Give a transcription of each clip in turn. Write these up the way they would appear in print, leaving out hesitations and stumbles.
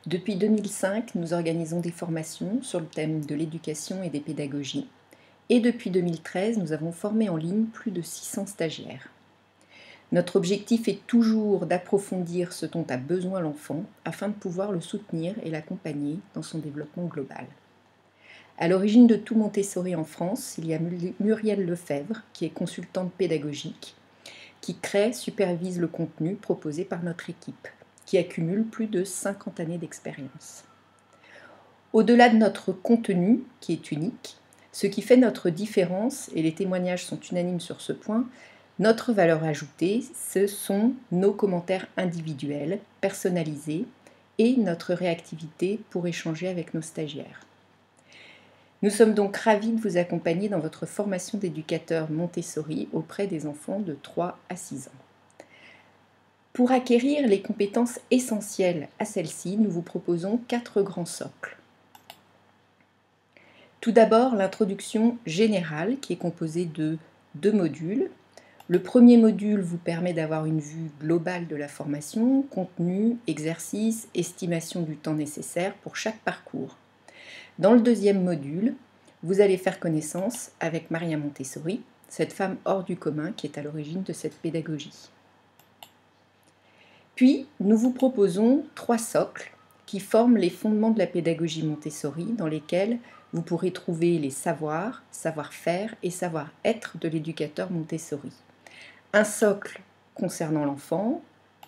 Depuis 2005, nous organisons des formations sur le thème de l'éducation et des pédagogies. Et depuis 2013, nous avons formé en ligne plus de 600 stagiaires. Notre objectif est toujours d'approfondir ce dont a besoin l'enfant afin de pouvoir le soutenir et l'accompagner dans son développement global. À l'origine de tout Montessori en France, il y a Muriel Lefebvre, qui est consultante pédagogique, qui crée, supervise le contenu proposé par notre équipe, qui accumule plus de 50 années d'expérience. Au-delà de notre contenu, qui est unique, ce qui fait notre différence, et les témoignages sont unanimes sur ce point, notre valeur ajoutée, ce sont nos commentaires individuels, personnalisés, et notre réactivité pour échanger avec nos stagiaires. Nous sommes donc ravis de vous accompagner dans votre formation d'éducateur Montessori auprès des enfants de 3 à 6 ans. Pour acquérir les compétences essentielles à celles-ci, nous vous proposons 4 grands socles. Tout d'abord, l'introduction générale qui est composée de 2 modules. Le premier module vous permet d'avoir une vue globale de la formation, contenu, exercice, estimation du temps nécessaire pour chaque parcours. Dans le deuxième module, vous allez faire connaissance avec Maria Montessori, cette femme hors du commun qui est à l'origine de cette pédagogie. Puis, nous vous proposons 3 socles qui forment les fondements de la pédagogie Montessori dans lesquels vous pourrez trouver les savoirs, savoir-faire et savoir-être de l'éducateur Montessori. Un socle concernant l'enfant,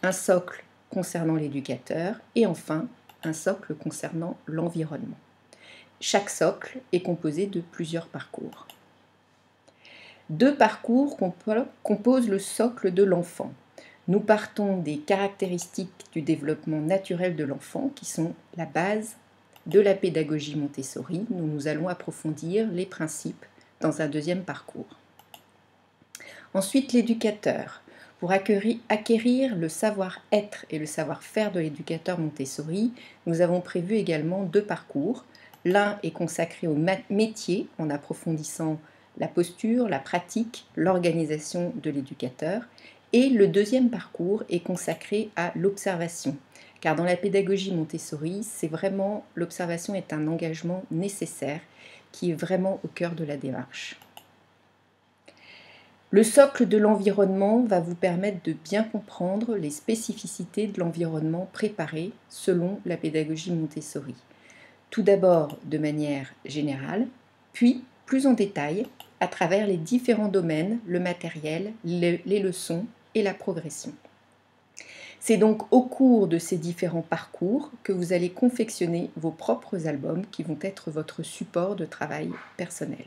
un socle concernant l'éducateur et enfin un socle concernant l'environnement. Chaque socle est composé de plusieurs parcours. 2 parcours composent le socle de l'enfant. Nous partons des caractéristiques du développement naturel de l'enfant qui sont la base de la pédagogie Montessori. Nous allons approfondir les principes dans un deuxième parcours. Ensuite, l'éducateur. Pour acquérir le savoir-être et le savoir-faire de l'éducateur Montessori, nous avons prévu également 2 parcours. L'un est consacré au métier en approfondissant la posture, la pratique, l'organisation de l'éducateur. Et le deuxième parcours est consacré à l'observation. Car dans la pédagogie Montessori, l'observation est un engagement nécessaire qui est vraiment au cœur de la démarche. Le socle de l'environnement va vous permettre de bien comprendre les spécificités de l'environnement préparé selon la pédagogie Montessori. Tout d'abord de manière générale, puis plus en détail à travers les différents domaines, le matériel, les leçons et la progression. C'est donc au cours de ces différents parcours que vous allez confectionner vos propres albums qui vont être votre support de travail personnel.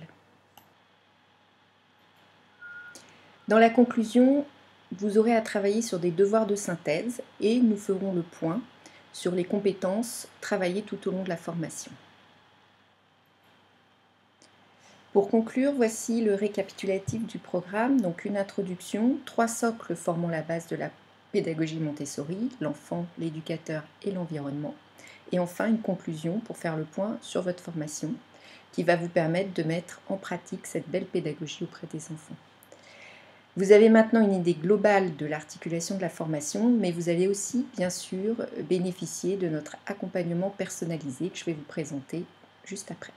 Dans la conclusion, vous aurez à travailler sur des devoirs de synthèse et nous ferons le point sur les compétences travaillées tout au long de la formation. Pour conclure, voici le récapitulatif du programme. Donc une introduction, 3 socles formant la base de la pédagogie Montessori, l'enfant, l'éducateur et l'environnement. Et enfin une conclusion pour faire le point sur votre formation qui va vous permettre de mettre en pratique cette belle pédagogie auprès des enfants. Vous avez maintenant une idée globale de l'articulation de la formation, mais vous allez aussi, bien sûr, bénéficier de notre accompagnement personnalisé que je vais vous présenter juste après.